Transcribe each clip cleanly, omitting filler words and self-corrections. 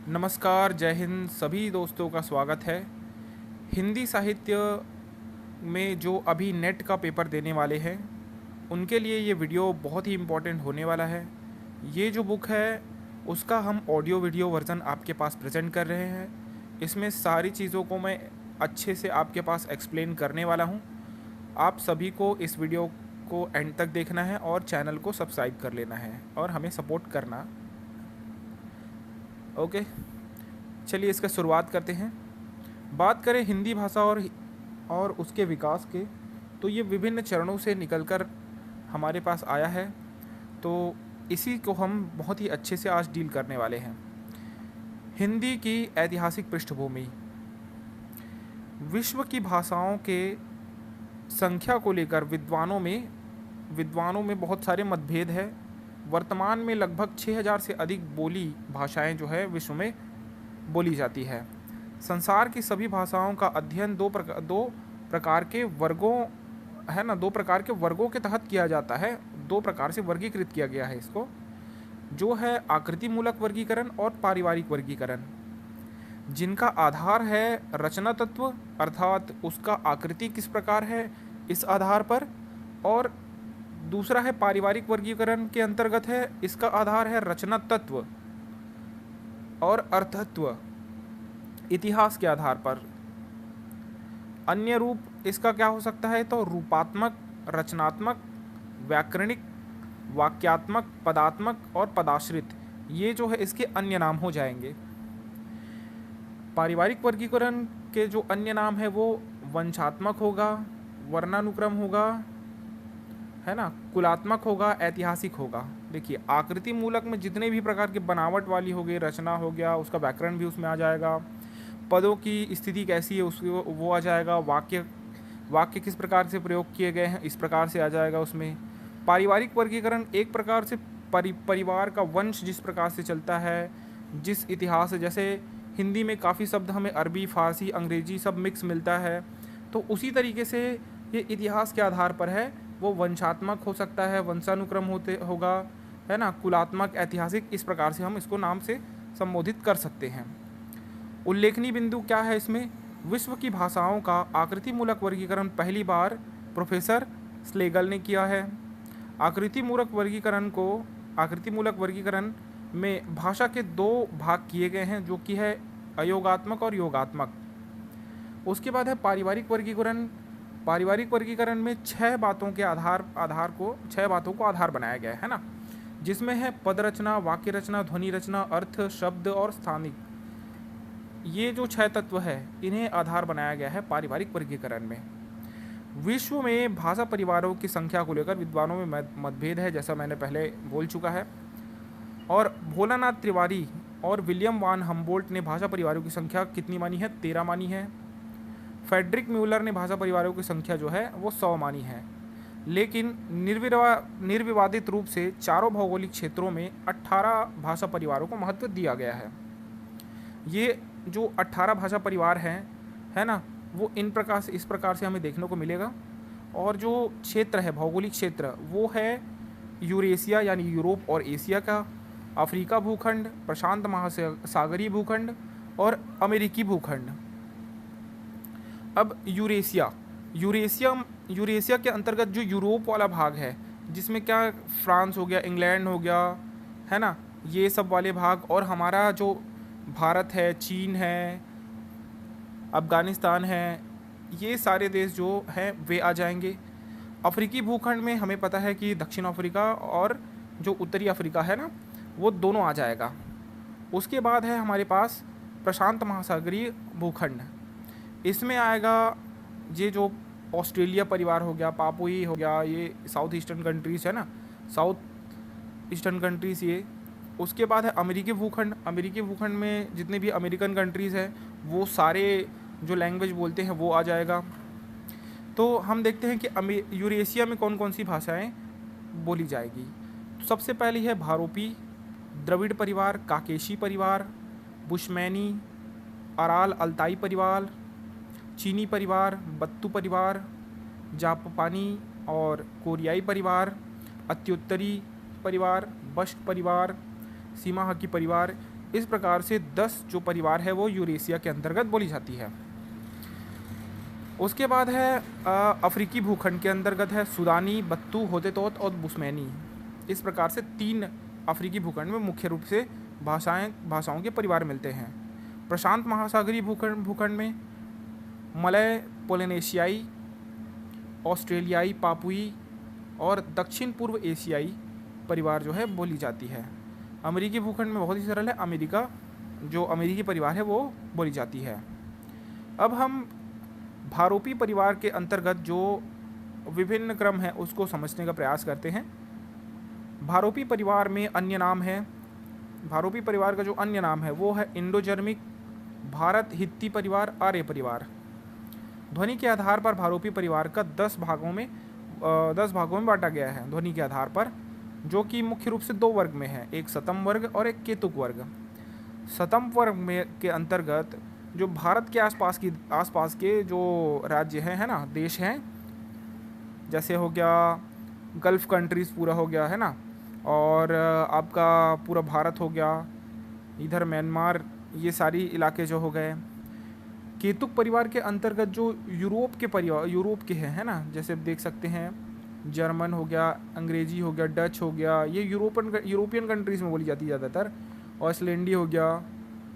नमस्कार, जय हिंद। सभी दोस्तों का स्वागत है। हिंदी साहित्य में जो अभी नेट का पेपर देने वाले हैं उनके लिए ये वीडियो बहुत ही इम्पोर्टेंट होने वाला है। ये जो बुक है उसका हम ऑडियो वीडियो वर्ज़न आपके पास प्रेजेंट कर रहे हैं। इसमें सारी चीज़ों को मैं अच्छे से आपके पास एक्सप्लेन करने वाला हूँ। आप सभी को इस वीडियो को एंड तक देखना है और चैनल को सब्सक्राइब कर लेना है और हमें सपोर्ट करना। ओके, चलिए इसका शुरुआत करते हैं। बात करें हिंदी भाषा और उसके विकास के, तो ये विभिन्न चरणों से निकलकर हमारे पास आया है। तो इसी को हम बहुत ही अच्छे से आज डील करने वाले हैं। हिंदी की ऐतिहासिक पृष्ठभूमि। विश्व की भाषाओं के संख्या को लेकर विद्वानों में बहुत सारे मतभेद है। वर्तमान में लगभग 6000 से अधिक बोली भाषाएं जो है विश्व में बोली जाती है। संसार की सभी भाषाओं का अध्ययन दो प्रकार के वर्गों के तहत किया जाता है। दो प्रकार से वर्गीकृत किया गया है इसको, जो है आकृति मूलक वर्गीकरण और पारिवारिक वर्गीकरण, जिनका आधार है रचना तत्व, अर्थात उसका आकृति किस प्रकार है इस आधार पर। और दूसरा है पारिवारिक वर्गीकरण के अंतर्गत है, इसका आधार है रचना तत्व और अर्थत्व, इतिहास के आधार पर। अन्य रूप इसका क्या हो सकता है, तो रूपात्मक, रचनात्मक, व्याकरणिक, वाक्यात्मक, पदात्मक और पदाश्रित, ये जो है इसके अन्य नाम हो जाएंगे। पारिवारिक वर्गीकरण के जो अन्य नाम है वो वंशात्मक होगा, वर्णानुक्रम होगा, है ना, कुलात्मक होगा, ऐतिहासिक होगा। देखिए, आकृति मूलक में जितने भी प्रकार के बनावट वाली हो गई, रचना हो गया, उसका व्याकरण भी उसमें आ जाएगा, पदों की स्थिति कैसी है उसको वो आ जाएगा, वाक्य किस प्रकार से प्रयोग किए गए हैं इस प्रकार से आ जाएगा उसमें। पारिवारिक वर्गीकरण एक प्रकार से परिवार का वंश जिस प्रकार से चलता है, जिस इतिहास से, जैसे हिंदी में काफ़ी शब्द हमें अरबी, फारसी, अंग्रेजी सब मिक्स मिलता है, तो उसी तरीके से ये इतिहास के आधार पर है। वो वंशात्मक हो सकता है, वंशानुक्रम होगा, है ना, कुलात्मक, ऐतिहासिक, इस प्रकार से हम इसको नाम से संबोधित कर सकते हैं। उल्लेखनीय बिंदु क्या है इसमें, विश्व की भाषाओं का आकृति मूलक वर्गीकरण पहली बार प्रोफेसर स्लेगल ने किया है। आकृति मूलक वर्गीकरण में भाषा के दो भाग किए गए हैं, जो कि है अयोगात्मक और योगात्मक। उसके बाद है पारिवारिक वर्गीकरण में 6 बातों को आधार बनाया गया है ना, जिसमें है पद रचना, वाक्य रचना, ध्वनि रचना, अर्थ, शब्द और स्थानिक। ये जो 6 तत्व है इन्हें आधार बनाया गया है पारिवारिक वर्गीकरण में। विश्व में भाषा परिवारों की संख्या को लेकर विद्वानों में मतभेद है, जैसा मैंने पहले बोल चुका है। और भोलानाथ तिवारी और विलियम वान हम्बोल्ट ने भाषा परिवारों की संख्या कितनी मानी है, 13 मानी है। फेडरिक म्यूलर ने भाषा परिवारों की संख्या जो है वो 100 मानी है। लेकिन निर्विवादित रूप से चारों भौगोलिक क्षेत्रों में 18 भाषा परिवारों को महत्व दिया गया है। ये जो 18 भाषा परिवार हैं, है ना, वो इस प्रकार से हमें देखने को मिलेगा। और जो क्षेत्र है, भौगोलिक क्षेत्र, वो है यूरेशिया यानी यूरोप और एशिया का, अफ्रीका भूखंड, प्रशांत महासागरीय भूखंड और अमेरिकी भूखंड। अब यूरेशिया के अंतर्गत जो यूरोप वाला भाग है, जिसमें क्या फ्रांस हो गया, इंग्लैंड हो गया, है ना, ये सब वाले भाग, और हमारा जो भारत है, चीन है, अफ़गानिस्तान है, ये सारे देश जो हैं वे आ जाएंगे। अफ्रीकी भूखंड में हमें पता है कि दक्षिण अफ्रीका और जो उत्तरी अफ्रीका है ना, वो दोनों आ जाएगा। उसके बाद है हमारे पास प्रशांत महासागरीय भूखंड। इसमें आएगा ये जो ऑस्ट्रेलिया परिवार हो गया, पापुई हो गया, ये साउथ ईस्टर्न कंट्रीज़ है ना, साउथ ईस्टर्न कंट्रीज़ ये। उसके बाद है अमेरिकी भूखंड में जितने भी अमेरिकन कंट्रीज़ हैं वो सारे जो लैंग्वेज बोलते हैं वो आ जाएगा। तो हम देखते हैं कि यूरेशिया में कौन कौन सी भाषाएं बोली जाएगी। सबसे पहली है भारोपी, द्रविड़ परिवार, काकेशी परिवार, बुशमैनी, अराल अल्ताई परिवार, चीनी परिवार, बत्तू परिवार, जापानी और कोरियाई परिवार, अत्युत्तरी परिवार, बश्क परिवार, सीमा हकी परिवार, इस प्रकार से 10 जो परिवार है वो यूरेशिया के अंतर्गत बोली जाती है। उसके बाद है अफ्रीकी भूखंड के अंतर्गत है सुदानी, बत्तू, होतेतोत और बुस्मैनी। इस प्रकार से 3 अफ्रीकी भूखंड में मुख्य रूप से भाषाओं के परिवार मिलते हैं। प्रशांत महासागरीय भूखंड में मलय, पोलिनेशियाई, ऑस्ट्रेलियाई, पापुई और दक्षिण पूर्व एशियाई परिवार जो है बोली जाती है। अमेरिकी भूखंड में बहुत ही सरल है, अमेरिकी परिवार है वो बोली जाती है। अब हम भारोपी परिवार के अंतर्गत जो विभिन्न क्रम है उसको समझने का प्रयास करते हैं। भारोपी परिवार में अन्य नाम है, भारोपी परिवार का जो अन्य नाम है वो है इंडो जर्मिक, भारत हित्ती परिवार, आर्य परिवार। ध्वनि के आधार पर भारोपी परिवार का 10 भागों में बांटा गया है ध्वनि के आधार पर, जो कि मुख्य रूप से 2 वर्ग में है, एक सतम वर्ग और एक केतुक वर्ग। सतम वर्ग में के अंतर्गत जो भारत के आसपास के जो राज्य हैं, है ना, देश हैं, जैसे हो गया गल्फ कंट्रीज़ पूरा हो गया, है ना, और आपका पूरा भारत हो गया, इधर म्यांमार, ये सारी इलाके जो हो गए। केतुक परिवार के अंतर्गत जो यूरोप के हैं, है ना, जैसे देख सकते हैं जर्मन हो गया, अंग्रेजी हो गया, डच हो गया, ये यूरोपियन कंट्रीज़ में बोली जाती है ज़्यादातर। ऑस्ट्रेलिया हो गया,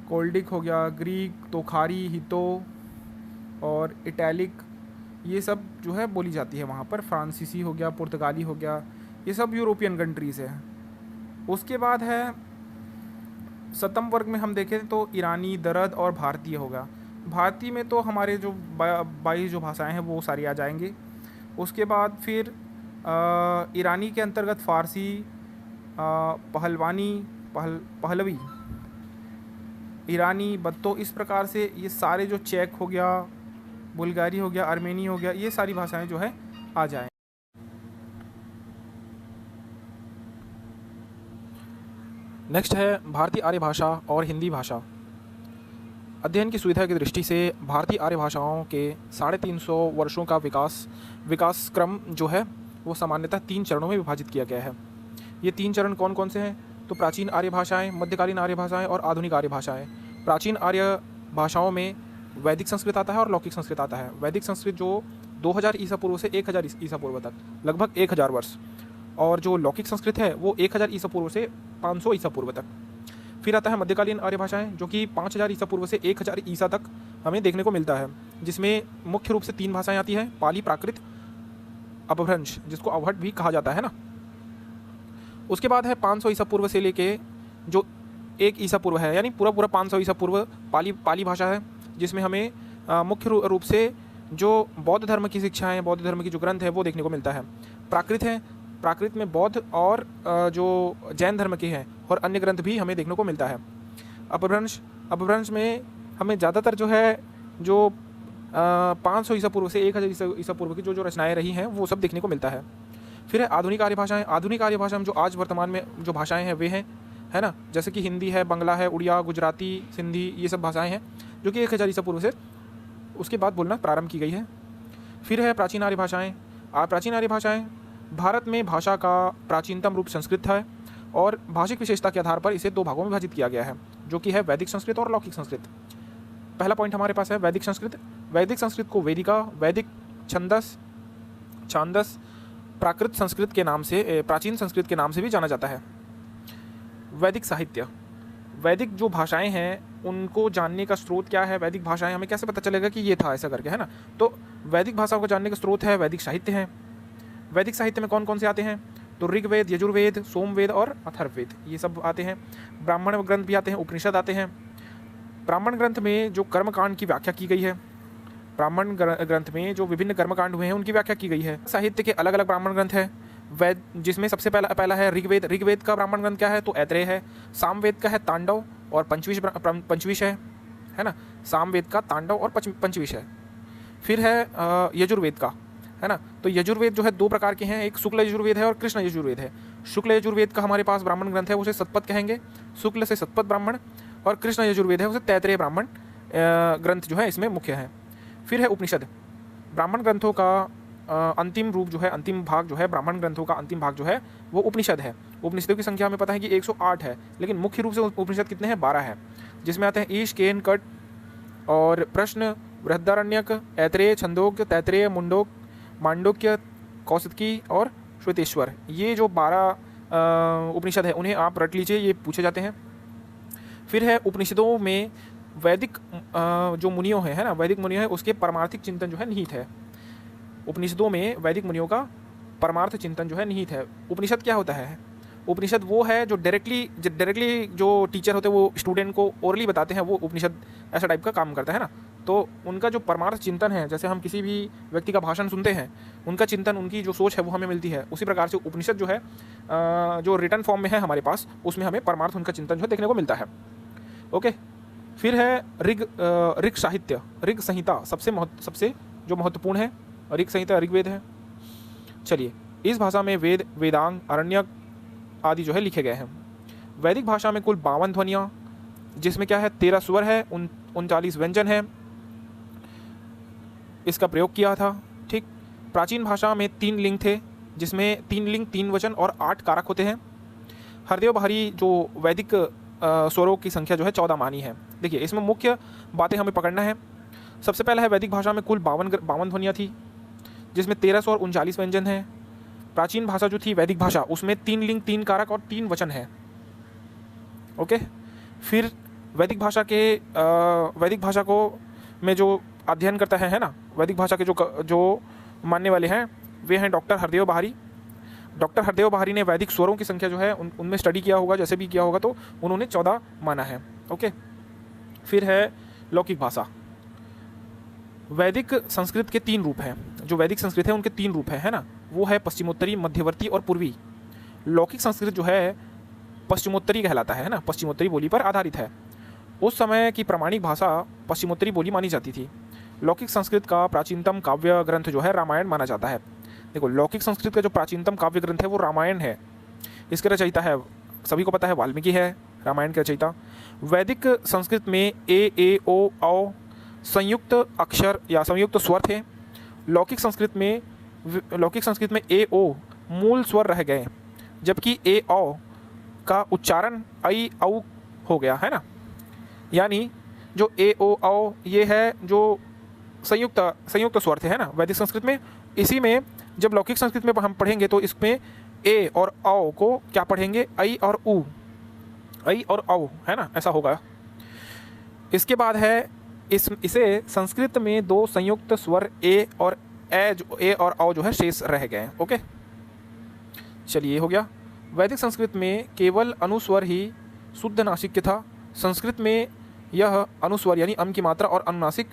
कोल्डिक हो गया, ग्रीक, तोखारी, हितो और इटैलिक, ये सब जो है बोली जाती है वहाँ पर। फ्रांसीसी हो गया, पुर्तगाली हो गया, ये सब यूरोपियन कंट्रीज़ है। उसके बाद है सतम वर्ग में हम देखें तो ईरानी, दरद और भारतीय होगा। भारतीय में तो हमारे जो 22 जो भाषाएं हैं वो सारी आ जाएंगी। उसके बाद फिर ईरानी के अंतर्गत फ़ारसी, पहलवी, ईरानी, बत्तो, इस प्रकार से ये सारे जो चेक हो गया, बुल्गारी हो गया, आर्मेनी हो गया, ये सारी भाषाएं जो है आ जाएं। नेक्स्ट है भारतीय आर्य भाषा और हिंदी भाषा। अध्ययन की सुविधा की दृष्टि से भारतीय आर्य भाषाओं के 350 वर्षों का विकास क्रम जो है वो सामान्यतः 3 चरणों में विभाजित किया गया है। ये 3 चरण कौन कौन से हैं? तो प्राचीन आर्य भाषाएं, मध्यकालीन आर्य भाषाएं और आधुनिक आर्य भाषाएं। प्राचीन आर्य भाषाओं में वैदिक संस्कृत आता है और लौकिक संस्कृत आता है। वैदिक संस्कृत जो 2000 ईसा पूर्व से 1000 ईसा पूर्व तक, लगभग 1000 वर्ष, और जो लौकिक संस्कृत है वो 1000 ईसा पूर्व से 500 ईसा पूर्व तक। फिर आता है मध्यकालीन आर्य भाषाएं, जो कि 5000 ईसा पूर्व से 1000 ईसा तक हमें देखने को मिलता है, जिसमें मुख्य रूप से 3 भाषाएं आती हैं, पाली, प्राकृत, अपभ्रंश, जिसको अवहट भी कहा जाता है ना। उसके बाद है 500 ईसा पूर्व से लेके जो 1 ईसा पूर्व है, यानी पूरा 500 ईसा पूर्व पाली भाषा है, जिसमें हमें मुख्य रूप से जो बौद्ध धर्म की शिक्षाएं, बौद्ध धर्म की जो ग्रंथ है वो देखने को मिलता है। प्राकृत है, प्राकृत में बौद्ध और जो जैन धर्म के हैं और अन्य ग्रंथ भी हमें देखने को मिलता है। अपभ्रंश में हमें ज़्यादातर जो है जो 500 ईसा पूर्व से 1000 ईसा पूर्व की जो रचनाएं रही हैं वो सब देखने को मिलता है। फिर है आधुनिक आर्य भाषाएं। आधुनिक आर्य भाषा में जो आज वर्तमान में जो भाषाएं हैं वे हैं, है ना, जैसे कि हिंदी है, बंगला है, उड़िया, गुजराती, सिंधी, ये सब भाषाएं हैं जो कि 1000 ईसा पूर्व से उसके बाद बोलना प्रारंभ की गई है। फिर है प्राचीन आर्य भाषाएं। प्राचीन आर्य भाषाएं, भारत में भाषा का प्राचीनतम रूप संस्कृत है और भाषिक विशेषता के आधार पर इसे 2 भागों में विभाजित किया गया है, जो कि है वैदिक संस्कृत और लौकिक संस्कृत। पहला पॉइंट हमारे पास है वैदिक संस्कृत। वैदिक संस्कृत को वेदिका, वैदिक छांदस, प्राकृत संस्कृत के नाम से, प्राचीन संस्कृत के नाम से भी जाना जाता है। वैदिक साहित्य, वैदिक जो भाषाएं हैं उनको जानने का स्रोत क्या है, वैदिक भाषाएं, हमें कैसे पता चलेगा कि ये था ऐसा करके, है ना। तो वैदिक भाषाओं को जानने का स्रोत है वैदिक साहित्य है। वैदिक साहित्य में कौन कौन से आते हैं? तो ऋग्वेद, यजुर्वेद, सोमवेद और अथर्ववेद, ये सब आते हैं। ब्राह्मण ग्रंथ भी आते हैं, उपनिषद आते हैं। ब्राह्मण ग्रंथ में जो कर्मकांड की व्याख्या की गई है, ब्राह्मण ग्रंथ में जो विभिन्न कर्मकांड हुए हैं उनकी व्याख्या की गई है। साहित्य के अलग अलग ब्राह्मण ग्रंथ है। वेद, जिसमें सबसे पहला है ऋग्वेद। ऋग्वेद का ब्राह्मण ग्रंथ क्या है? तो ऐत्रेय है। सामवेद का है तांडव और पंचविश है ना। सामवेद का तांडव और पंचविश है। फिर है यजुर्वेद का, है ना। तो यजुर्वेद जो है 2 प्रकार के हैं, एक शुक्ल यजुर्वेद है और कृष्ण यजुर्वेद है। शुक्ल यजुर्वेद का हमारे पास ब्राह्मण ग्रंथ है, उसे सतपथ कहेंगे, शुक्ल से सतपथ ब्राह्मण, और कृष्ण यजुर्वेद है उसे तैत्रेय ब्राह्मण ग्रंथ जो है इसमें मुख्य है। फिर है उपनिषद। ब्राह्मण ग्रंथों का अंतिम रूप जो है, अंतिम भाग जो है, ब्राह्मण ग्रंथों का अंतिम भाग जो है वो उपनिषद है। उपनिषदों की संख्या हमें पता है कि 108 है, लेकिन मुख्य रूप से उपनिषद कितने हैं? 12 है, जिसमें आते हैं ईश, केन, कट और प्रश्न, बृहदारण्यक, ऐतरेय, छंदोग्य, तैतरेय, मुंडोक, मांडुक्य, कौशिकी और श्वेतेश्वर। ये जो 12 उपनिषद है उन्हें आप रट लीजिए, ये पूछे जाते हैं। फिर है उपनिषदों में वैदिक जो मुनियों है ना, वैदिक मुनियों है उसके परमार्थिक चिंतन जो है निहित है। उपनिषदों में वैदिक मुनियों का परमार्थ चिंतन जो है निहित है। उपनिषद क्या होता है? उपनिषद वो है जो डायरेक्टली जो टीचर होते हैं वो स्टूडेंट को ओरली बताते हैं, वो उपनिषद ऐसा टाइप का काम करता है ना। तो उनका जो परमार्थ चिंतन है, जैसे हम किसी भी व्यक्ति का भाषण सुनते हैं, उनका चिंतन, उनकी जो सोच है वो हमें मिलती है, उसी प्रकार से उपनिषद जो है जो रिटर्न फॉर्म में है हमारे पास, उसमें हमें परमार्थ उनका चिंतन जो है देखने को मिलता है। ओके, फिर है ऋग साहित्य, ऋग संहिता सबसे जो महत्वपूर्ण है, ऋग संहिता ऋग्वेद है। चलिए, इस भाषा में वेद, वेदांग, अरण्यक आदि जो है लिखे गए हैं। वैदिक भाषा में कुल 52 ध्वनियाँ, जिसमें क्या है 13 स्वर है, 39 व्यंजन है, इसका प्रयोग किया था। ठीक, प्राचीन भाषा में 3 लिंग थे, जिसमें 3 लिंग, 3 वचन और 8 कारक होते हैं। हरदेव बहारी जो वैदिक स्वरों की संख्या जो है 14 मानी है। देखिए, इसमें मुख्य बातें हमें पकड़ना है। सबसे पहला है वैदिक भाषा में कुल 52 ध्वनियाँ थी, जिसमें 13 स्वर, 39 व्यंजन हैं। प्राचीन भाषा जो थी वैदिक भाषा, उसमें 3 लिंग, 3 कारक और 3 वचन है। ओके, फिर वैदिक भाषा को में जो अध्ययन करता है ना, वैदिक भाषा के जो मानने वाले हैं वे हैं डॉक्टर हरदेव बहारी। डॉक्टर हरदेव बहारी ने वैदिक स्वरों की संख्या जो है उनमें स्टडी किया होगा, जैसे भी किया होगा, तो उन्होंने 14 माना है। ओके, फिर है लौकिक भाषा। वैदिक संस्कृत के 3 रूप हैं, जो वैदिक संस्कृत है उनके 3 रूप हैं, है ना। वो है पश्चिमोत्तरी, मध्यवर्ती और पूर्वी। लौकिक संस्कृत जो है पश्चिमोत्तरी कहलाता है ना, पश्चिमोत्तरी बोली पर आधारित है। उस समय की प्रामाणिक भाषा पश्चिमोत्तरी बोली मानी जाती थी। लौकिक संस्कृत का प्राचीनतम काव्य ग्रंथ जो है रामायण माना जाता है। देखो, लौकिक संस्कृत का जो प्राचीनतम काव्य ग्रंथ है वो रामायण है। इसके रचयिता है, सभी को पता है, वाल्मीकि है रामायण के रचयिता। वैदिक संस्कृत में ए ओ औ संयुक्त अक्षर या संयुक्त स्वर थे। लौकिक संस्कृत में ए ओ मूल स्वर रह गए, जबकि ए औ का उच्चारण आई औ हो गया, है ना। यानी जो ए ओ औ ये है जो संयुक्त स्वर थे, है ना, वैदिक संस्कृत में। इसी में जब लौकिक संस्कृत में हम पढ़ेंगे तो इसमें ए और औ को क्या पढ़ेंगे, आई और औ, है ना, ऐसा होगा। इसके बाद है इसे संस्कृत में 2 संयुक्त स्वर ए और औ जो है शेष रह गए। ओके, चलिए, ये हो गया। वैदिक संस्कृत में केवल अनुस्वर ही शुद्ध नासिक था। संस्कृत में यह अनुस्वर यानी अम की मात्रा और अनुनासिक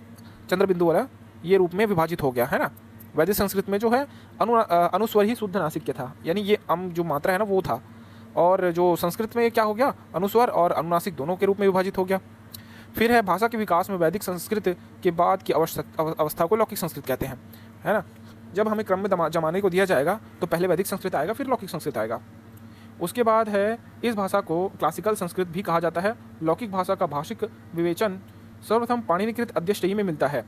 चंद्रबिंदु वाला ये रूप में विभाजित हो गया, है ना। वैदिक संस्कृत में जो है अनुस्वर ही शुद्ध नासिक था, यानी ये अम जो मात्रा है ना वो था, और जो संस्कृत में क्या हो गया, अनुस्वर और अनुनासिक दोनों के रूप में विभाजित हो गया। फिर है भाषा के विकास में वैदिक संस्कृत के बाद की अवस्था को लौकिक संस्कृत कहते हैं, है ना। जब हमें क्रम में जमाने को दिया जाएगा तो पहले वैदिक संस्कृत आएगा, फिर लौकिक संस्कृत आएगा। उसके बाद है इस भाषा को क्लासिकल संस्कृत भी कहा जाता है। लौकिक भाषा का भाषिक विवेचन सर्वप्रथम पाणिनिकृत अध्यष्टयी में मिलता है।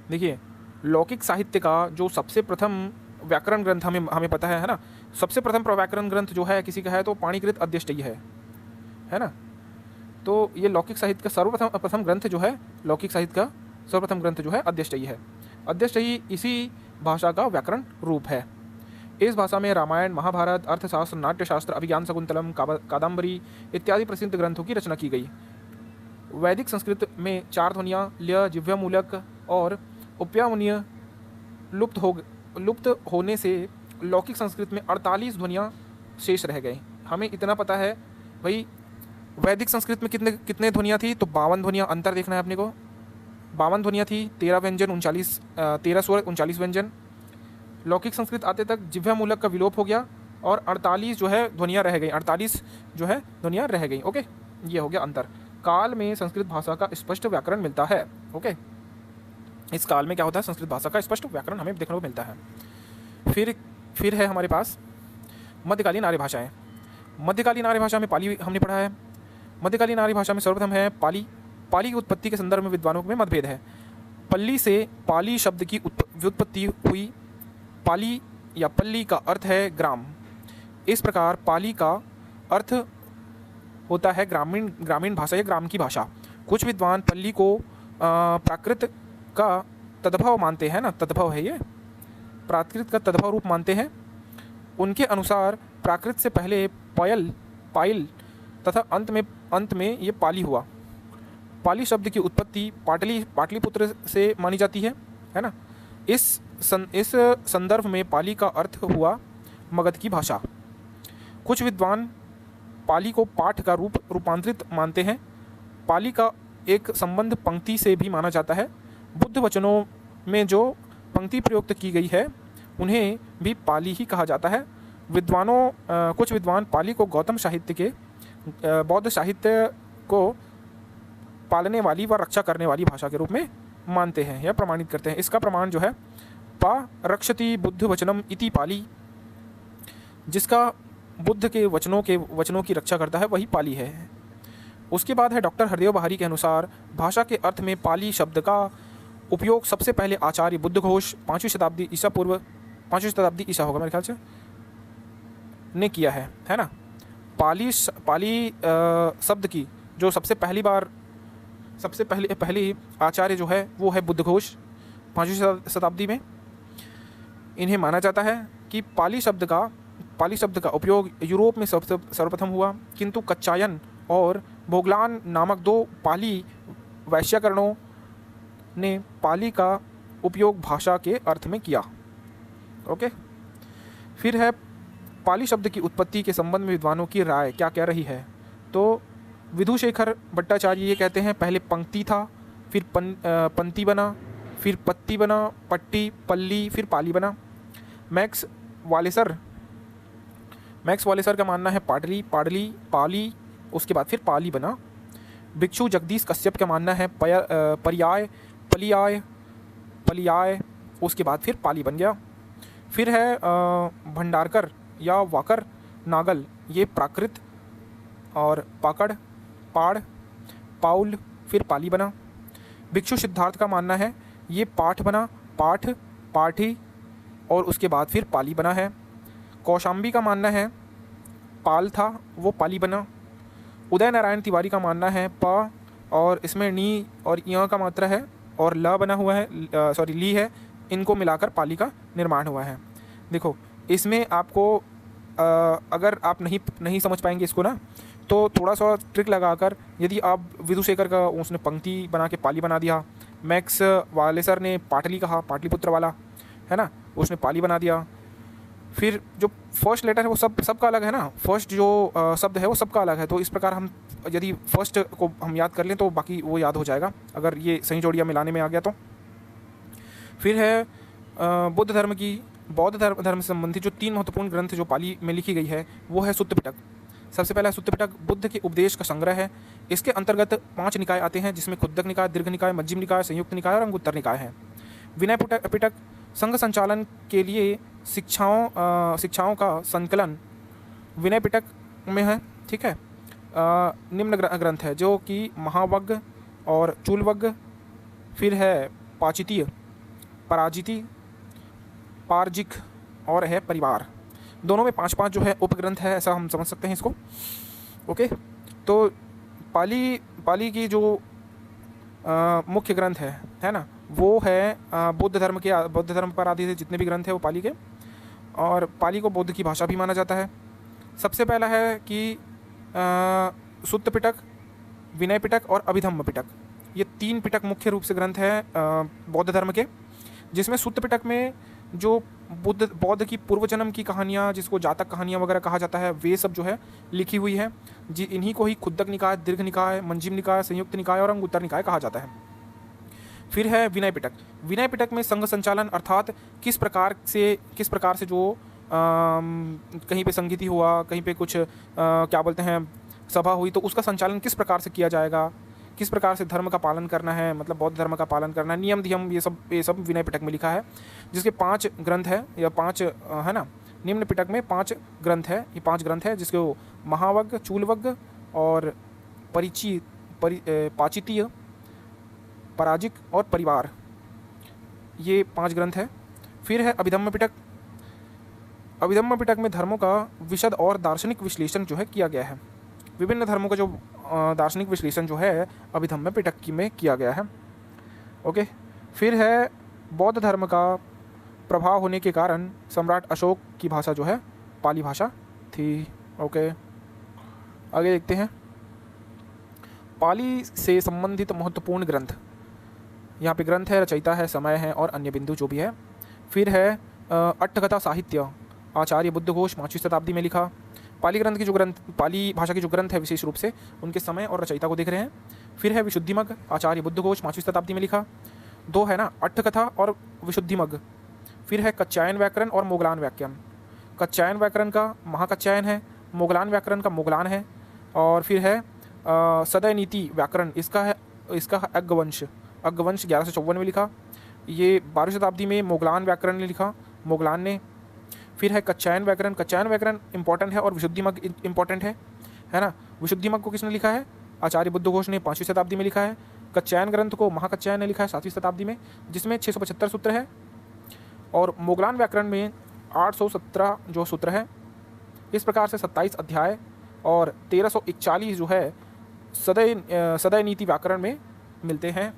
देखिए, लौकिक साहित्य का जो सबसे प्रथम व्याकरण ग्रंथ हमें पता है ना, सबसे प्रथम व्याकरण ग्रंथ जो है किसी का है तो पाणिनिकृत अध्यष्टयी है ना। तो ये लौकिक साहित्य का सर्वप्रथम ग्रंथ जो है, लौकिक साहित्य का सर्वप्रथम ग्रंथ जो है अध्यष्टयी है। अध्यष्टयी इसी भाषा का व्याकरण रूप है। इस भाषा में रामायण, महाभारत, अर्थशास्त्र, नाट्यशास्त्र, अभिज्ञान शकुंतलम, कादम्बरी इत्यादि प्रसिद्ध ग्रंथों की रचना की गई। वैदिक संस्कृत में 4 ध्वनियाँ ल्य, जिह्वामूलक और उपयामुनीय लुप्त होने से लौकिक संस्कृत में 48 ध्वनियाँ शेष रह गई। हमें इतना पता है भाई, वैदिक संस्कृत में कितने ध्वनियाँ थी, तो 52 ध्वनियाँ। अंतर देखना है अपने को, 52 ध्वनियाँ थी, 13 व्यंजन, 13 स्वर, 39 व्यंजन। लौकिक संस्कृत आते तक जिह्वामूलक का विलोप हो गया और 48 जो है ध्वनियाँ रह गई, 48 जो है ध्वनियाँ रह गई। ओके, ये हो गया अंतर। काल में संस्कृत भाषा का स्पष्ट व्याकरण मिलता है। ओके, इस काल में क्या होता है, संस्कृत भाषा का स्पष्ट व्याकरण हमें देखने को मिलता है। फिर है हमारे पास मध्यकालीन आर्य भाषाएं। मध्यकालीन आर्य भाषा में पाली हमने पढ़ा है। मध्यकालीन आर्य भाषा में सर्वप्रथम है पाली। पाली की उत्पत्ति के संदर्भ में विद्वानों में मतभेद है। पल्ली से पाली शब्द की व्युत्पत्ति हुई। पाली या पल्ली का अर्थ है ग्राम। इस प्रकार पाली का अर्थ होता है ग्रामीण ग्रामीण भाषा या ग्राम की भाषा। कुछ विद्वान पल्ली को प्राकृत का तद्भव मानते हैं ना, तद्भव है ये, प्राकृत का तद्भव रूप मानते हैं। उनके अनुसार प्राकृत से पहले पयल, पाइल तथा अंत में ये पाली हुआ। पाली शब्द की उत्पत्ति पाटलिपुत्र से मानी जाती है ना। इस संदर्भ में पाली का अर्थ हुआ मगध की भाषा। कुछ विद्वान पाली को पाठ का रूपांतरित मानते हैं। पाली का एक संबंध पंक्ति से भी माना जाता है। बुद्ध वचनों में जो पंक्ति प्रयुक्त की गई है उन्हें भी पाली ही कहा जाता है। कुछ विद्वान पाली को गौतम साहित्य के बौद्ध साहित्य को पालने वाली व रक्षा करने वाली भाषा के रूप में मानते हैं या प्रमाणित करते हैं। इसका प्रमाण जो है पा रक्षति बुद्ध वचनम इति पाली, जिसका बुद्ध के वचनों की रक्षा करता है वही पाली है। उसके बाद है डॉक्टर हरदेव बहारी के अनुसार भाषा के अर्थ में पाली शब्द का उपयोग सबसे पहले आचार्य बुद्धघोष 5वीं शताब्दी ईसा होगा मेरे ख्याल से ने किया है ना। पाली शब्द की जो सबसे पहली आचार्य जो है वो है बुद्धघोष 5वीं शताब्दी में। इन्हें माना जाता है कि पाली शब्द का उपयोग यूरोप में सर्वप्रथम हुआ, किंतु कच्चायन और भोगलान नामक दो पाली वैश्याकरणों ने पाली का उपयोग भाषा के अर्थ में किया। ओके, फिर है पाली शब्द की उत्पत्ति के संबंध में विद्वानों की राय क्या कह रही है। तो विधुशेखर भट्टाचार्य ये कहते हैं पहले पंक्ति था, फिर पंक्ति बना, फिर पत्ती बना, पट्टी, पल्ली, फिर पाली बना। मैक्स वालेसर का मानना है पाटली, पाडली, पाली, उसके बाद फिर पाली बना। भिक्षु जगदीश कश्यप का मानना है पर्याय, पलियाय, उसके बाद फिर पाली बन गया। फिर है भंडारकर या वाकर नागल, ये प्राकृत, और पाकड़, पाड़, पाउल, फिर पाली बना। भिक्षु सिद्धार्थ का मानना है ये पाठ बना, पाठ, पाठी, और उसके बाद फिर पाली बना है। कौशाम्बी का मानना है पाल था, वो पाली बना। उदय नारायण तिवारी का मानना है प, और इसमें नी और य का मात्रा है, और ल बना हुआ है, ली है, इनको मिलाकर पाली का निर्माण हुआ है। देखो इसमें आपको अगर आप नहीं समझ पाएंगे इसको ना, तो थोड़ा सा ट्रिक लगाकर, यदि आप विधुशेखर का उसने पंक्ति बना के पाली बना दिया, मैक्स वालेसर ने पाटली कहा, पाटलिपुत्र वाला है ना, उसने पाली बना दिया। फिर जो फर्स्ट लेटर है वो सबका अलग है ना, फर्स्ट जो शब्द है वो सबका अलग है। तो इस प्रकार हम यदि फर्स्ट को हम याद कर लें तो बाकी वो याद हो जाएगा, अगर ये सही जोड़ियाँ मिलाने में आ गया तो। फिर है बौद्ध धर्म से संबंधित जो 3 महत्वपूर्ण ग्रंथ जो पाली में लिखी गई है वो है सुत्त पिटक। सबसे पहला सुत्त पिटक बुद्ध के उपदेश का संग्रह है। इसके अंतर्गत 5 निकाय आते हैं, जिसमें खुद्दक निकाय, दीर्घ निकाय, मध्यम निकाय, संयुक्त निकाय और अंगुत्तर निकाय है। विनय पिटक संघ संचालन के लिए शिक्षाओं का संकलन विनय पिटक में है, ठीक है। निम्न ग्रंथ है जो कि महावग्ग और चूलवग्ग, फिर है पाचितीय, पराजिति, पारजिक और है परिवार। दोनों में 5-5 जो है उपग्रंथ है, ऐसा हम समझ सकते हैं इसको। ओके, तो पाली की जो मुख्य ग्रंथ है ना, वो है बौद्ध धर्म पर आधारित जितने भी ग्रंथ हैं वो पाली के, और पाली को बौद्ध की भाषा भी माना जाता है। सबसे पहला है कि सुत्त पिटक, विनय पिटक और अभिधम्म पिटक, ये 3 पिटक मुख्य रूप से ग्रंथ हैं बौद्ध धर्म के, जिसमें सुत्त पिटक में जो बौद्ध की पूर्व जन्म की कहानियाँ, जिसको जातक कहानियाँ वगैरह कहा जाता है, वे सब जो है लिखी हुई है। इन्हीं को ही खुद्दक निकाय, दीर्घ निकाय, मध्यम निकाय, संयुक्त निकाय और अंगुत्तर निकाय कहा जाता है। फिर है विनय पिटक। विनय पिटक में संघ संचालन अर्थात किस प्रकार से जो कहीं पे संगीति हुआ, कहीं पे कुछ क्या बोलते हैं सभा हुई, तो उसका संचालन किस प्रकार से किया जाएगा, किस प्रकार से धर्म का पालन करना है, मतलब बौद्ध धर्म का पालन करना है, नियम धियम, ये सब विनय पिटक में लिखा है, जिसके 5 ग्रंथ है या 5 है ना। निम्न पिटक में 5 ग्रंथ है, ये 5 ग्रंथ है जिसको महावग्ग, चूलवग्ग और पाचितीय, पराजिक और परिवार, ये 5 ग्रंथ है। फिर है अभिधम्म पिटक। अभिधम्म पिटक में धर्मों का विशद और दार्शनिक विश्लेषण जो है किया गया है। विभिन्न धर्मों का जो दार्शनिक विश्लेषण जो है अभिधम्म पिटक में किया गया है। ओके, फिर है बौद्ध धर्म का प्रभाव होने के कारण सम्राट अशोक की भाषा जो है पाली भाषा थी। ओके, आगे देखते हैं। पाली से संबंधित महत्वपूर्ण ग्रंथ, यहाँ पे ग्रंथ है, रचयिता है, समय है और अन्य बिंदु जो भी है। फिर है अट्ठकथा साहित्य, आचार्य बुद्धघोष 5वीं शताब्दी में लिखा। पाली ग्रंथ की जो ग्रंथ, पाली भाषा की जो ग्रंथ है विशेष रूप से उनके समय और रचयिता को देख रहे हैं। फिर है विशुद्धिमग, आचार्य बुद्धघोष 5वीं शताब्दी में लिखा। दो है ना, अट्ठकथा और विशुद्धिमग। फिर है कच्चायन व्याकरण और मोगलान व्याख्यान। कच्चायन व्याकरण का महाकच्चायन है, मोगलान व्याकरण का मोगलान है। और फिर है सदय नीति व्याकरण, इसका है अग्गवंश 1154 में लिखा। ये 12वीं शताब्दी में मोगलान व्याकरण ने लिखा, मोगलान ने। फिर है कच्चायन व्याकरण इंपॉर्टेंट है और विशुद्धिमग इंपॉर्टेंट है ना। विशुद्धिमग को किसने लिखा है? आचार्य बुद्धघोष ने 5वीं शताब्दी में लिखा है। कच्चायन ग्रंथ को महाकच्चायन ने लिखा है 7वीं शताब्दी में, जिसमें 675 सूत्र है। और मोगलान व्याकरण में 817 जो सूत्र है। इस प्रकार से 27 अध्याय और 1341 जो है सदय नीति व्याकरण में मिलते हैं।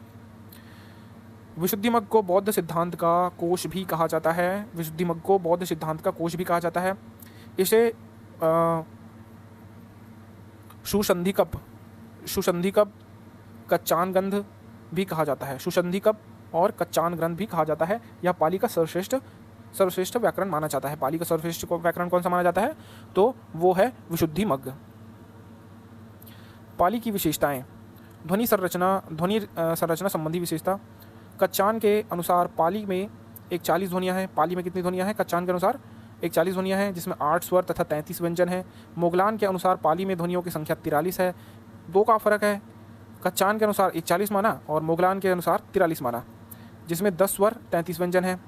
विशुद्धिमग को बौद्ध सिद्धांत का कोश भी कहा जाता है। इसे सुसंधिकप कच्चान ग्रंथ भी कहा जाता है। सुसंधिकप और कच्चान ग्रंथ भी कहा जाता है। यह पाली का सर्वश्रेष्ठ व्याकरण माना जाता है। पाली का सर्वश्रेष्ठ व्याकरण कौन सा माना जाता है? तो वो है विशुद्धिमग। पाली की विशेषताएं, ध्वनि संरचना संबंधी विशेषता। कच्चान के अनुसार पाली में 41 ध्वनियाँ हैं। पाली में कितनी ध्वनियाँ हैं? कच्चान के अनुसार 41 ध्वनियाँ हैं, जिसमें 8 स्वर तथा 33 व्यंजन हैं। मोगलान के अनुसार पाली में ध्वनियों की संख्या 43 है। 2 का फर्क है। कच्चान के अनुसार 41 माना और मोगलान के अनुसार 43 माना, जिसमें 10 स्वर 33 व्यंजन हैं।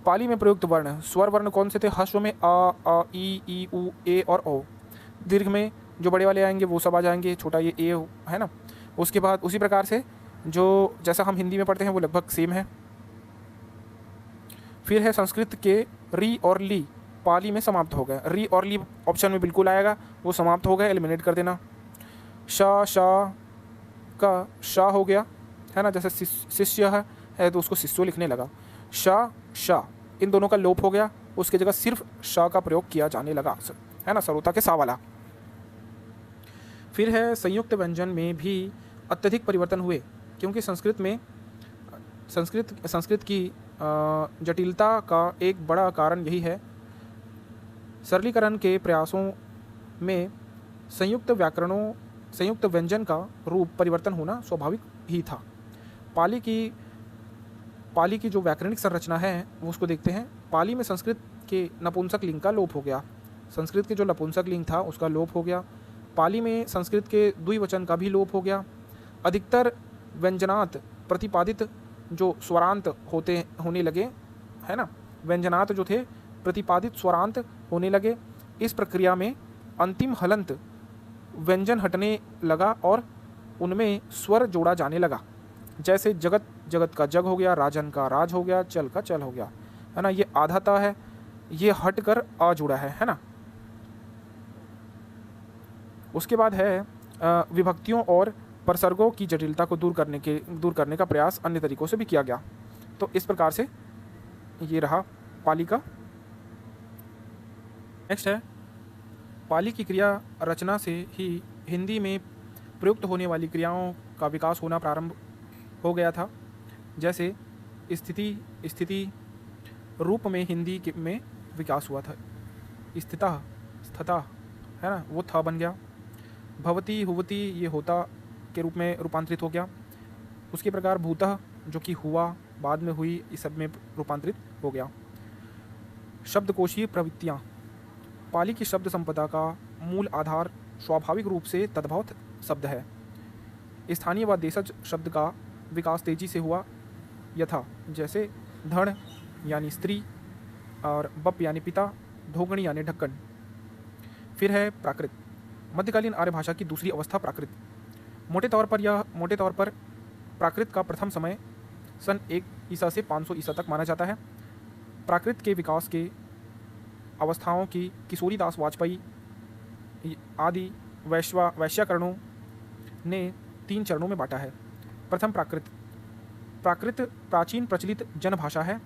पाली में प्रयुक्त वर्ण, स्वर वर्ण कौन से थे? ह्रस्व में आ ई उ ए और ओ। दीर्घ में जो बड़े वाले आएंगे वो सब आ जाएंगे, छोटा ये ए है ना। उसके बाद उसी प्रकार से जो जैसा हम हिंदी में पढ़ते हैं वो लगभग सेम है। फिर है संस्कृत के री और ली पाली में समाप्त हो गए। री और ली ऑप्शन में बिल्कुल आएगा, वो समाप्त हो गए, एलिमिनेट कर देना। शाह का शाह हो गया है ना, जैसे शिष्य है तो उसको शिष्यो लिखने लगा। शाह इन दोनों का लोप हो गया, उसकी जगह सिर्फ शाह का प्रयोग किया जाने लगा, है ना, सरोता के सा वाला। फिर है संयुक्त व्यंजन में भी अत्यधिक परिवर्तन हुए, क्योंकि संस्कृत की जटिलता का एक बड़ा कारण यही है। सरलीकरण के प्रयासों में संयुक्त व्यंजन का रूप परिवर्तन होना स्वाभाविक ही था। पाली की जो व्याकरणिक संरचना है वो उसको देखते हैं। पाली में संस्कृत के नपुंसक लिंग का लोप हो गया। संस्कृत के जो नपुंसक लिंग था उसका लोप हो गया। पाली में संस्कृत के द्विवचन का भी लोप हो गया। अधिकतर व्यंजनात प्रतिपादित जो स्वरांत होने लगे, है ना, व्यंजनात जो थे प्रतिपादित स्वरांत होने लगे। इस प्रक्रिया में अंतिम हलंत व्यंजन हटने लगा और उनमें स्वर जोड़ा जाने लगा। जैसे जगत का जग हो गया, राजन का राज हो गया, चल का चल हो गया, है ना। ये आधाता है, ये हट कर आ जुड़ा है ना। उसके बाद है विभक्तियों और प्रसर्गों की जटिलता को दूर करने का प्रयास अन्य तरीकों से भी किया गया। तो इस प्रकार से ये रहा पाली का। नेक्स्ट है पाली की क्रिया रचना से ही हिंदी में प्रयुक्त होने वाली क्रियाओं का विकास होना प्रारंभ हो गया था। जैसे स्थिति रूप में हिंदी में विकास हुआ था। स्थिता स्थता, है ना, वो था बन गया। भवती हुवती ये होता के रूप में रूपांतरित हो गया। उसके प्रकार भूतः जो कि हुआ, बाद में हुई, इस सब में रूपांतरित हो गया। शब्दकोशीय प्रवृत्तियाँ, पाली की शब्द संपदा का मूल आधार स्वाभाविक रूप से तद्भव शब्द है। स्थानीय व देशज शब्द का विकास तेजी से हुआ यथा, जैसे धड़ यानी स्त्री और बप यानी पिता, धोगणी यानी ढक्कन। फिर है प्राकृत, मध्यकालीन आर्य भाषा की दूसरी अवस्था प्राकृत। मोटे तौर पर प्राकृत का प्रथम समय सन 1 ईसा से 500 ईसा तक माना जाता है। प्राकृत के विकास के अवस्थाओं की किशोरीदास वाजपेयी आदि वैश्याकरणों ने 3 चरणों में बांटा है। प्रथम प्राकृत। प्राकृत प्राचीन प्रचलित जनभाषा है।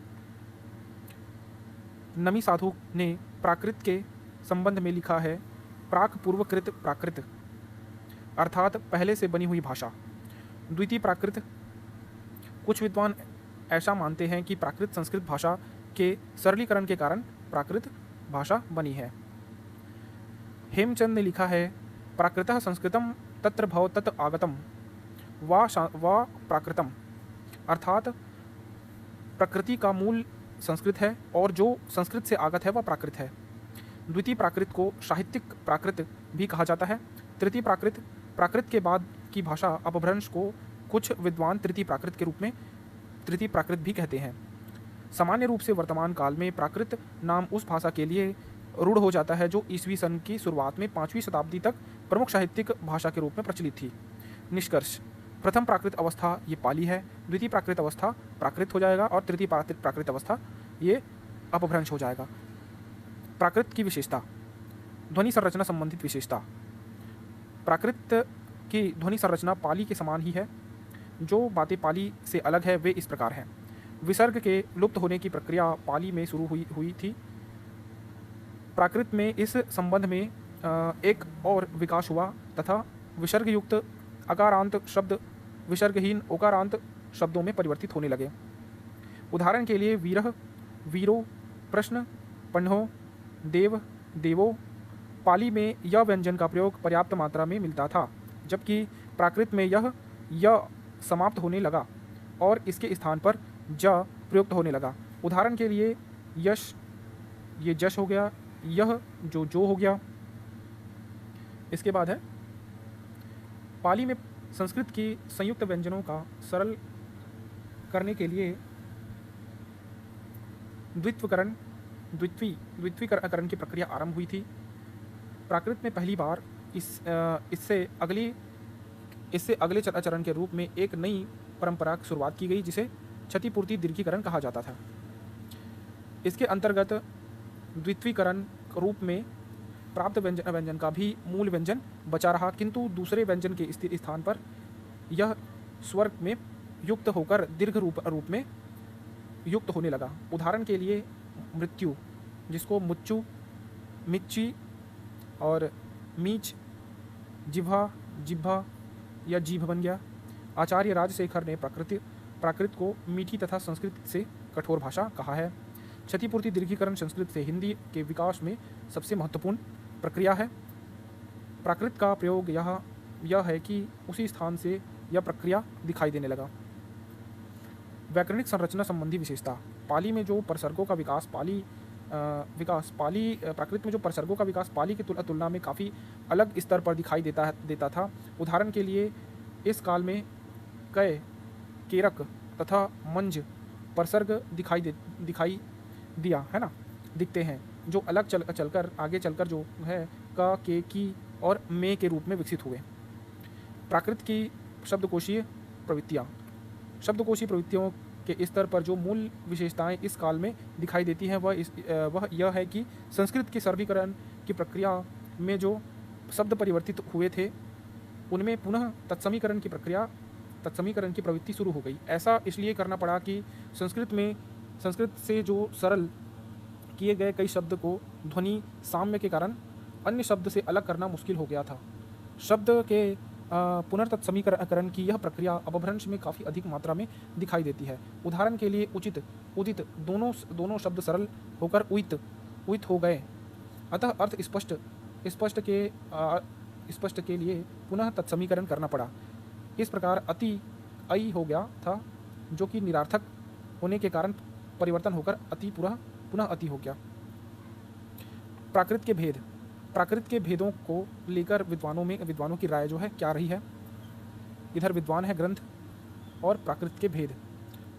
नमी साधु ने प्राकृत के संबंध में लिखा है प्राक पूर्वकृत प्राकृत, अर्थात पहले से बनी हुई भाषा। द्वितीय प्राकृत। कुछ विद्वान ऐसा मानते हैं कि प्राकृत संस्कृत भाषा के सरलीकरण के कारण प्राकृत भाषा बनी है। हेमचंद ने लिखा है प्राकृतः संस्कृतम तत्र भव तत् आगतम वा प्राकृतम, अर्थात प्रकृति का मूल संस्कृत है और जो संस्कृत से आगत है वह प्राकृत है। द्वितीय प्राकृत को साहित्यिक प्राकृत भी कहा जाता है। तृतीय प्राकृत। प्राकृत के बाद की भाषा अपभ्रंश को कुछ विद्वान तृतीय प्राकृत के रूप में तृतीय प्राकृत भी कहते हैं। सामान्य रूप से वर्तमान काल में प्राकृत नाम उस भाषा के लिए रूढ़ हो जाता है जो ईस्वी सन की शुरुआत में 5वीं शताब्दी तक प्रमुख साहित्यिक भाषा के रूप में प्रचलित थी। निष्कर्ष। प्रथम प्राकृत अवस्था ये पाली है, द्वितीय प्राकृत अवस्था प्राकृत हो जाएगा और तृतीय प्राकृत अवस्था ये अपभ्रंश हो जाएगा। प्राकृत की विशेषता। ध्वनि संरचना संबंधित विशेषता। प्राकृत की ध्वनि संरचना पाली के समान ही है। जो बातें पाली से अलग है वे इस प्रकार हैं। विसर्ग के लुप्त होने की प्रक्रिया पाली में शुरू हुई थी। प्राकृत में इस संबंध में एक और विकास हुआ तथा विसर्ग युक्त अकारांत शब्द विसर्गहीन ओकारांत शब्दों में परिवर्तित होने लगे। उदाहरण के लिए वीरः, वीरो, प्रश्न, पण्हो, देव, देवो। पाली में यह व्यंजन का प्रयोग पर्याप्त मात्रा में मिलता था, जबकि प्राकृत में यह य समाप्त होने लगा और इसके स्थान पर ज प्रयुक्त होने लगा। उदाहरण के लिए यश, ये जश हो गया, यह जो हो गया। इसके बाद है पाली में संस्कृत की संयुक्त व्यंजनों का सरल करने के लिए द्वित्वीकरण की प्रक्रिया आरंभ हुई थी। प्राकृत में पहली बार इससे अगले चरण के रूप में एक नई परंपरा की शुरुआत की गई जिसे क्षतिपूर्ति दीर्घीकरण कहा जाता था। इसके अंतर्गत द्वित्वीकरण रूप में प्राप्त व्यंजन का भी मूल व्यंजन बचा रहा, किंतु दूसरे व्यंजन के स्थान पर यह स्वर में युक्त होकर दीर्घ रूप में युक्त होने लगा। उदाहरण के लिए मृत्यु, जिसको मुच्चू, मिच्ची और मीच, जिह्वा या जीभ बन गया। आचार्य राजशेखर ने प्राकृत को मीठी तथा संस्कृत से कठोर भाषा कहा है। क्षतिपूर्ति दीर्घीकरण संस्कृत से हिंदी के विकास में सबसे महत्वपूर्ण प्रक्रिया है। प्राकृत का प्रयोग यह है कि उसी स्थान से यह प्रक्रिया दिखाई देने लगा। व्याकरणिक संरचना संबंधी विशेषता। पाली में जो प्रसर्गों का विकास प्राकृत में जो प्रसर्गों का विकास पाली की तुलना में काफ़ी अलग स्तर पर दिखाई देता था। उदाहरण के लिए इस काल में कय, केरक तथा मंज प्रसर्ग दिखाई दिया है ना, दिखते हैं, जो अलग चलकर आगे चलकर जो है का, के, की और में के रूप में विकसित हुए। प्राकृत की शब्दकोशीय प्रवृत्तियाँ। शब्दकोशीय प्रवृत्तियों के स्तर पर जो मूल विशेषताएं इस काल में दिखाई देती हैं वह यह है कि संस्कृत के सरलीकरण की प्रक्रिया में जो शब्द परिवर्तित हुए थे उनमें पुनः तत्समीकरण की प्रवृत्ति शुरू हो गई। ऐसा इसलिए करना पड़ा कि संस्कृत से जो सरल किए गए कई शब्द को ध्वनि साम्य के कारण अन्य शब्द से अलग करना मुश्किल हो गया था। शब्द के पुनर्तत्समीकरण की यह प्रक्रिया अपभ्रंश में काफ़ी अधिक मात्रा में दिखाई देती है। उदाहरण के लिए उचित, उदित दोनों शब्द सरल होकर उइत हो गए, अतः अर्थ स्पष्ट के लिए पुनः तत्समीकरण करना पड़ा। इस प्रकार अति अई हो गया था, जो कि निरार्थक होने के कारण परिवर्तन होकर अति पुनः अति हो गया। प्राकृत के भेदों को लेकर विद्वानों की राय जो है क्या रही है। इधर विद्वान है ग्रंथ और प्राकृत के भेद।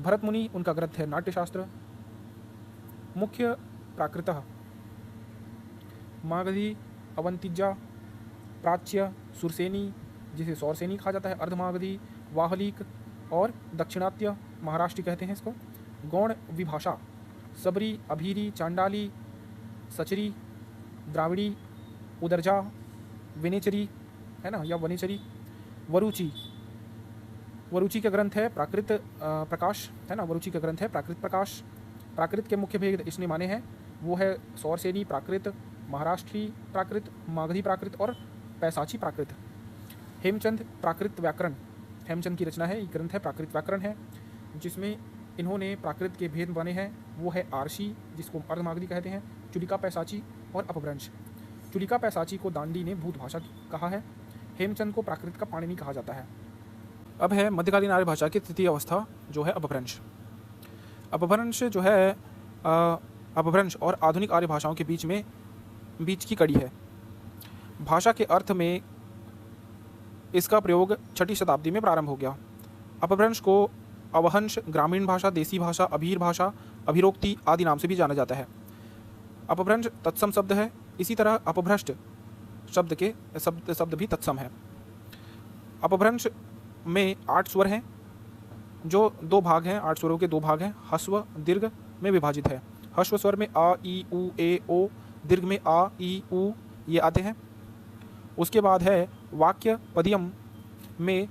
भरत मुनि, उनका ग्रंथ है नाट्यशास्त्र। मुख्य प्राकृतः मागधी, अवंतिजा, प्राच्य, सुरसेनी जिसे सौरसेनी कहा जाता है, अर्धमागधी, वाहलिक और दक्षिणात्य महाराष्ट्र कहते हैं इसको। गौण विभाषा सबरी, अभीरी, चांडाली, सचरी, द्राविड़ी, उदरजा, विनेचरी, है ना, या वनेचरी, वरुचि। वरुचि का ग्रंथ है प्राकृत प्रकाश, है ना, वरुचि का ग्रंथ है प्राकृत प्रकाश। प्राकृत के मुख्य भेद इसने माने हैं, वो है सौरसेनी प्राकृत, महाराष्ट्री प्राकृत, मागधी प्राकृत और पैसाची प्राकृत। हेमचंद प्राकृत व्याकरण, हेमचंद की रचना है, ये ग्रंथ है प्राकृत व्याकरण है, जिसमें इन्होंने प्राकृत के भेद बने हैं। वो है आरशी, जिसको अर्धमागधी कहते हैं, चुलिका पैसाची और अपभ्रंश। चुलिका पैसाची को दांडी ने भूत भाषा कहा है। हेमचंद को प्राकृत का पाणिनि कहा जाता है। अब है मध्यकालीन आर्य भाषा की तृतीय अवस्था, जो है अपभ्रंश। अपभ्रंश जो है अपभ्रंश और आधुनिक आर्य भाषाओं के बीच की कड़ी है। भाषा के अर्थ में इसका प्रयोग 6ठी शताब्दी में प्रारंभ हो गया। अपभ्रंश को अवहंश, ग्रामीण भाषा, देसी भाषा, अभीर भाषा, अभिरोक्ति आदि नाम से भी जाना जाता है। अपभ्रंश तत्सम शब्द है। इसी तरह अपभ्रष्ट शब्द भी तत्सम है। अपभ्रंश में 8 स्वर हैं, जो 2 भाग हैं, 8 स्वरों के 2 भाग हैं। ह्रस्व दीर्घ में विभाजित है। ह्रस्व स्वर में आ, ई, उ, ए, ओ, दीर्घ में आ, ई, उ ये आते हैं। उसके बाद है वाक्य पदियम में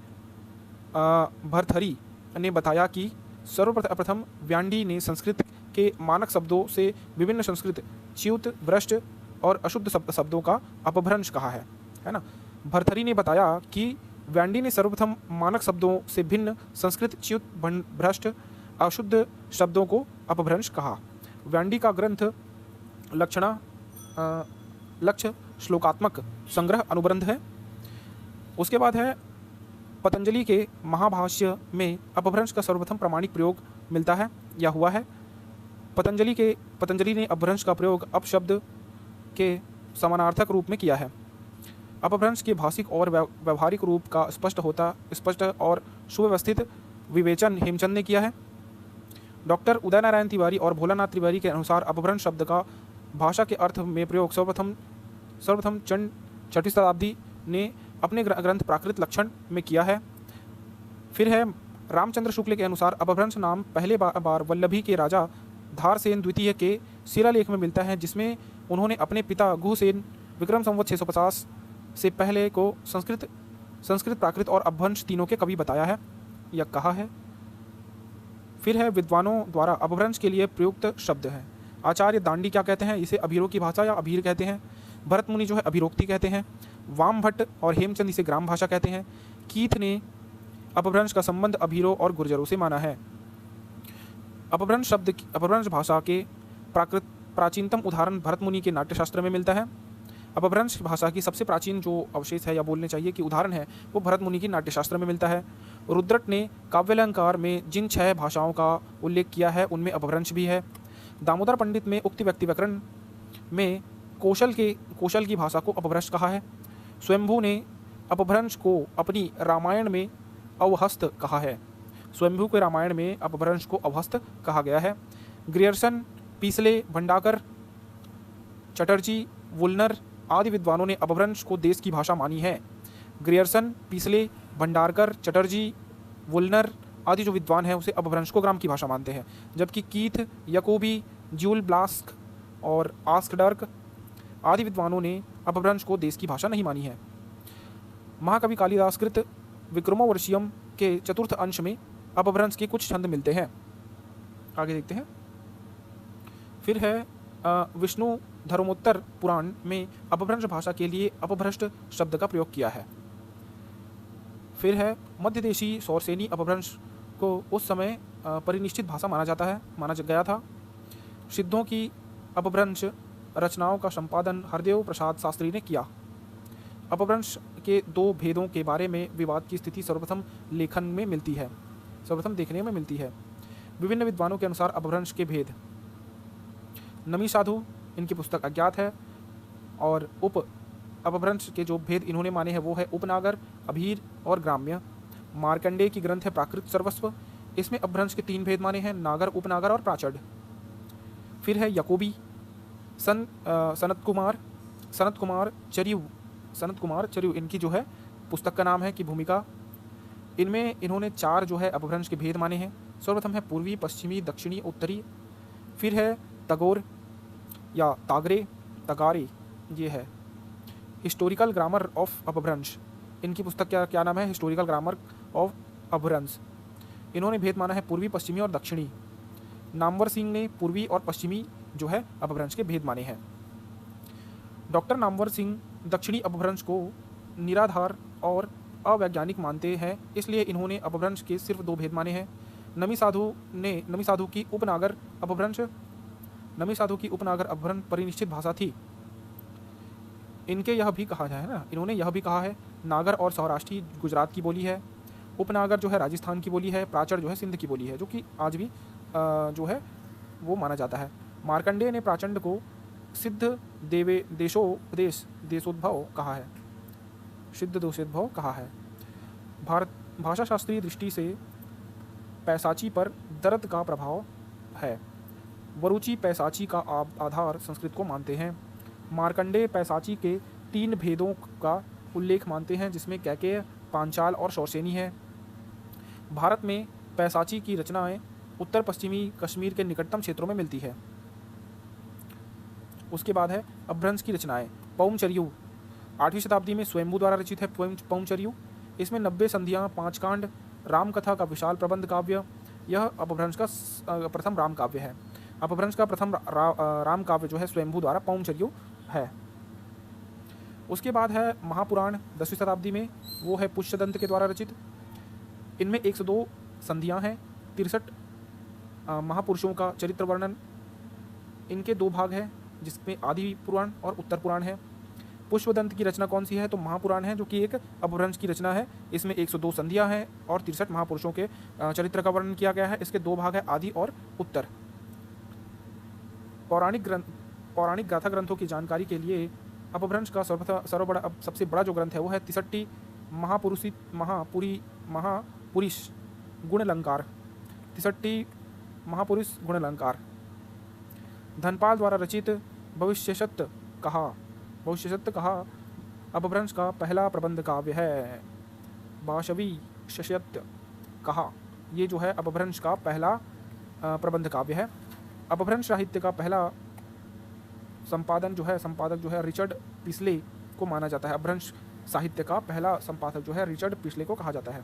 भरथरी ने बताया कि सर्वप्रथम व्यांडी ने संस्कृत के मानक शब्दों से विभिन्न संस्कृत च्युत, भ्रष्ट और अशुद्ध शब्दों का अपभ्रंश कहा है ना। भरथरी ने बताया कि व्यांडी ने सर्वप्रथम मानक शब्दों से भिन्न संस्कृत च्युत, भ्रष्ट, अशुद्ध शब्दों को अपभ्रंश कहा। व्यांडी का ग्रंथ लक्ष्य श्लोकात्मक संग्रह अनुबंध है। उसके बाद है पतंजलि के महाभाष्य में अपभ्रंश का सर्वप्रथम प्रामाणिक प्रयोग मिलता है या हुआ है। पतंजलि ने अपभ्रंश का प्रयोग अपशब्द के समानार्थक रूप में किया है। अपभ्रंश के भाषिक और व्यवहारिक रूप का स्पष्ट और सुव्यवस्थित विवेचन हेमचंद ने किया है। डॉक्टर उदय नारायण तिवारी और भोलानाथ तिवारी के अनुसार अपभ्रंश शब्द का भाषा के अर्थ में प्रयोग सर्वप्रथम 6ठी शताब्दी ने अपने ग्रंथ प्राकृत लक्षण में किया है। फिर है रामचंद्र शुक्ल के अनुसार अपभ्रंश नाम पहले बार वल्लभी के राजा धारसेन द्वितीय के शिलालेख में मिलता है, जिसमें उन्होंने अपने पिता गुहसेन विक्रम संवत 650 से पहले को संस्कृत, प्राकृत और अपभ्रंश तीनों के कवि बताया है या कहा है। फिर है विद्वानों द्वारा अपभ्रंश के लिए प्रयुक्त शब्द है। आचार्य दांडी क्या कहते हैं, इसे अभीरों की भाषा या अभीर कहते हैं। भरत मुनि जो है अभिरोक्ति कहते हैं। वाम भट्ट और हेमचंद इसे ग्राम भाषा कहते हैं। कीथ ने अपभ्रंश का संबंध अभीरों और गुर्जरों से माना है। अपभ्रंश भाषा के प्राचीनतम उदाहरण भरत मुनि के नाट्यशास्त्र में मिलता है। अपभ्रंश भाषा की सबसे प्राचीन जो अवशेष है या बोलने चाहिए कि उदाहरण है, वो भरत मुनि की नाट्यशास्त्र में मिलता है। रुद्रट ने काव्यालंकार में जिन 6 भाषाओं का उल्लेख किया है उनमें अपभ्रंश भी है। दामोदर पंडित में उक्ति व्यक्ति व्याकरण में कौशल की भाषा को अपभ्रंश कहा है। स्वयंभू ने अपभ्रंश को अपनी रामायण में अवहस्त कहा है। स्वयंभू के रामायण में अपभ्रंश को अवहस्त कहा गया है। ग्रियर्सन, पीसले, भंडाकर, चटर्जी, वुलनर आदि विद्वानों ने अपभ्रंश को देश की भाषा मानी है। ग्रियर्सन, पीसले, भंडारकर, चटर्जी, वुलनर आदि जो विद्वान हैं उसे अपभ्रंश को ग्राम की भाषा मानते हैं, जबकि कीथ, यकोबी, ज्यूल ब्लास्क और आस्कडर्क आदि विद्वानों ने अपभ्रंश को देश की भाषा नहीं मानी है। महाकवि कालिदास कृत विक्रमोर्वशीयम के 4th अंश में अपभ्रंश के कुछ छंद मिलते हैं। आगे देखते हैं। फिर है विष्णु धर्मोत्तर पुराण में अपभ्रंश भाषा के लिए अपभ्रष्ट शब्द का प्रयोग किया है। फिर है मध्य देशी सौरसेनी अपभ्रंश को उस समय परिनिष्ठित भाषा माना गया था। सिद्धों की अपभ्रंश रचनाओं का संपादन हरदेव प्रसाद शास्त्री ने किया। अपभ्रंश के 2 भेदों के बारे में विवाद की स्थिति सर्वप्रथम देखने में मिलती है। विभिन्न विद्वानों के अनुसार अपभ्रंश के भेद। नमी साधु, इनकी पुस्तक अज्ञात है, और अपभ्रंश के जो भेद इन्होंने माने हैं वो है उपनागर, अभीर और ग्राम्य। मार्कंडेय की ग्रंथ है प्राकृत सर्वस्व, इसमें अपभ्रंश के 3 भेद माने हैं, नागर, उपनागर और प्राचड़। फिर है यकोबी, सनत कुमार चरियु इनकी जो है पुस्तक का नाम है कि भूमिका। इनमें इन्होंने 4 जो है अपभ्रंश के भेद माने हैं। सर्वप्रथम है पूर्वी, पश्चिमी, दक्षिणी, उत्तरी। फिर है टगोर, या तागरे तगारे ये है। हिस्टोरिकल ग्रामर ऑफ अपभ्रंश, इनकी पुस्तक क्या नाम है? हिस्टोरिकल ग्रामर ऑफ अपभ्रंश। इन्होंने भेद माना है पूर्वी, पश्चिमी और दक्षिणी। नामवर सिंह ने पूर्वी और पश्चिमी जो है अपभ्रंश के भेद माने हैं। डॉक्टर नामवर सिंह दक्षिणी अपभ्रंश को निराधार और अवैज्ञानिक मानते हैं, इसलिए इन्होंने अपभ्रंश के सिर्फ 2 भेद माने हैं। नमी साधु की उपनागर अपभ्रंश परिनिश्चित भाषा थी। इनके यह भी कहा है ना, इन्होंने यह भी कहा है नागर और सौराष्ट्री गुजरात की बोली है, उपनागर जो है राजस्थान की बोली है, प्राचर जो है सिंध की बोली है, जो कि आज भी जो है वो माना जाता है। मार्कंडेय ने प्राचंड को सिद्ध देशोद्भव कहा है, सिद्ध देशोद्भव कहा है। भारत भाषा शास्त्रीय दृष्टि से पैसाची पर दर्द का प्रभाव है। वरुचि पैसाची का आधार संस्कृत को मानते हैं। मार्कंडेय पैसाची के 3 भेदों का उल्लेख मानते हैं, जिसमें कैकेय, पांचाल और शौरसेनी है। भारत में पैसाची की रचनाएं उत्तर पश्चिमी कश्मीर के निकटतम क्षेत्रों में मिलती है। उसके बाद है अपभ्रंश की रचनाएं। पौमचर्यु 8वीं शताब्दी में स्वयंभू द्वारा रचित है पौमचर्यु। इसमें 90 संधियां, 5 कांड, रामकथा का विशाल प्रबंध काव्य, यह अपभ्रंश का प्रथम राम काव्य है। अपभ्रंश का प्रथम राम काव्य जो है स्वयंभू द्वारा पौमचर्यु है। उसके बाद है महापुराण 10वीं शताब्दी में, वो है पुष्यदंत के द्वारा रचित। इनमें 102 संधियां हैं, 63 महापुरुषों का चरित्र वर्णन। इनके 2 भाग हैं, जिसमें आदि पुराण और उत्तर पुराण है। पुष्पदंत की रचना कौन सी है? तो महापुराण है, जो कि एक अपभ्रंश की रचना है। इसमें 102 संधियां हैं और 63 महापुरुषों के चरित्र का वर्णन किया गया है। इसके 2 भाग है, आदि और उत्तर। पौराणिक गाथा ग्रंथों की जानकारी के लिए अपभ्रंश का सबसे बड़ा जो ग्रंथ है वो है 63 महापुरुष गुणलंकार। 63 महापुरुष गुणलंकार धनपाल द्वारा रचित भविष्यशत कहा अपभ्रंश का पहला प्रबंध काव्य है। भाषवी शशयत कहा, ये जो है अपभ्रंश का पहला प्रबंध काव्य है। अपभ्रंश साहित्य का पहला संपादक जो है रिचर्ड पिस्ले को माना जाता है। अपभ्रंश साहित्य का पहला संपादक जो है रिचर्ड पिस्ले को कहा जाता है।